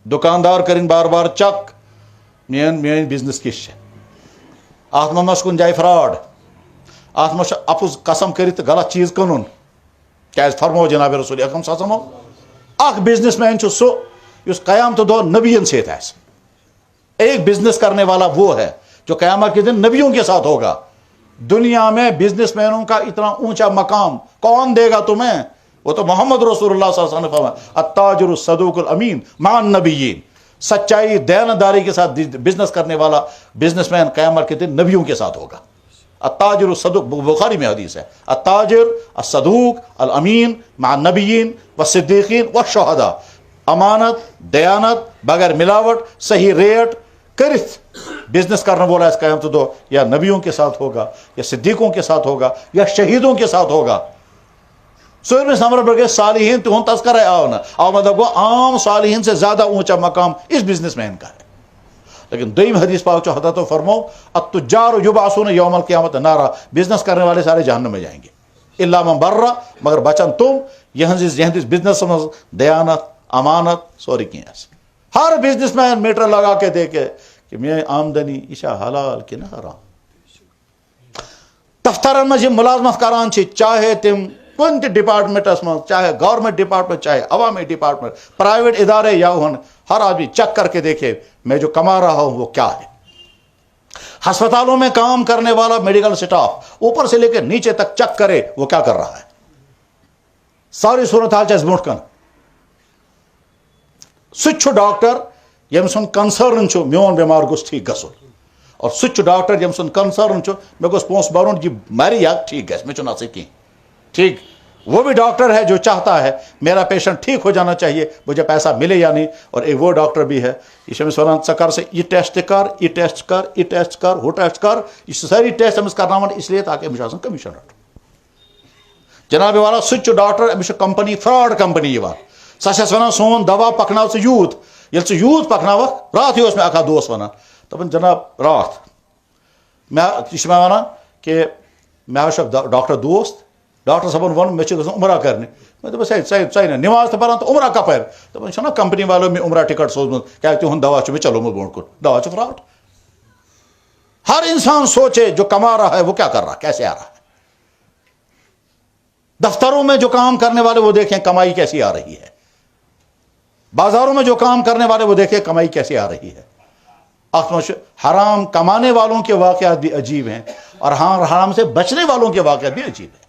दुकानदार करें बार बार चक main business किस अत मह कुन जाए फ्रॉड अत मह अपुज कसम कर गलत चीज कनुन क्या फरमो जनाब रसूल अकरम सल्लल्लाहु अलैहि वसल्लम अख बिजनेसमैन सह क़यामत दो नबियन से एक बिजनेस करने वाला वो है जो क़यामत के दिन नबियों के साथ होगा। दुनिया में बिजनेसमैनों का इतना ऊंचा मकाम कौन देगा तुम्हें? वो तो मोहम्मद रसूलुल्लाह सल्लल्लाहु अलैहि वसल्लम फरमाया अत्ताजिरु सदूकुल अमीन मान नबिय्यीन, सच्चाई दयानतदारी के साथ बिजनेस करने वाला बिजनेसमैन क़यामत के दिन नबियों के साथ होगा। अत्ताजिरु सदूक, बुखारी में हदीस है, अत्ताजिर अस्सदूक अल अमीन मान नबिय्यीन व सिद्दीकीन व शुहदा, अमानत दयानत बगैर मिलावट सही रेट करित बिजनेस करने वाला इस क़यामत दो या नबियों के साथ होगा या सिद्दीकों के साथ होगा या शहीदों के साथ होगा। सूरह में समर बगे सालिहीन तुम तस्कर आओ ना आओ मतलब वो आम सालिहीन से ज्यादा ऊंचा मकाम इस बिजनेसमैन का है। लेकिन दुईम हदीस पाक हता तो फरमाओ अत्तुज्जार युबासून यौमल क़यामत नारा, बिजनेस करने वाले सारे जहन्नम में जाएंगे इल्ला मन बर्रा, मगर बचन तुम यहंदिस बिजनेस में दयानत अमानत सोरी की हर बिजनेसमैन मीटर लगा के देखे कि मैं आमदनी इशा हलाल कि ना हराम। दफ्तरन में मुलाजमत करान चाहे तुम कुन डिपार्टमेंटस में, चाहे गवर्नमेंट डिपार्टमेंट चाहे अवामी डिपार्टमेंट प्राइवेट इदारे या होन, हर आदमी चेक करके देखे मैं जो कमा रहा हूं वो क्या है। अस्पतालों में काम करने वाला मेडिकल स्टाफ ऊपर से लेकर नीचे तक चेक करे वो क्या कर रहा है। सारी सूरत हाल चाहे ब्रोट कन सह डॉक्टर यम सुन कंसर्न मोन बेमार गोस ठीक गसुन, और सह डॉक्टर यम सुन कंसर्न मे गोस पोस भरुन यह मरी या ठीक गस मे नस कहीं ठीक। वो भी डॉक्टर है जो चाहता है मेरा पेशेंट ठीक हो जाना चाहिए, मुझे पैसा मिले या नहीं। और एक वो डॉक्टर भी है इस वन कर से यह टेस्ट कर यह टेस्ट कर यह टेस्ट कर वो टेस्ट कर, यह सारी टेस्ट अमिस कर इसलिए ताकि अमिस कमीशन रट। जनाब वाला सह doctor Amish company fraud company सह वन सोन दवा पकनाव स यूत ये यूत पकनाव। रात मे अखा दोस्त वन दपान जनाब रात मे वन कि मे डॉक्टर दोस्त डॉक्टर साहब वन मे उमरा करने मैं दस चे नमाज तो परान तो उमरा कपर दपान कंपनी वालों में उमरा टिकट सोचमुत क्या तुम दवा मे चलोमुत ब्रोट कुन दवा फ्रॉड। हर इंसान सोचे जो कमा रहा है वो क्या कर रहा है, कैसे आ रहा है। दफ्तरों में जो काम करने वाले वो देखें कमाई कैसी आ रही है, बाजारों में जो काम करने वाले वो देखें कमाई कैसी आ रही है। हराम कमाने वालों के वाकयात भी अजीब हैं और हराम से बचने वालों के वाकयात भी अजीब हैं।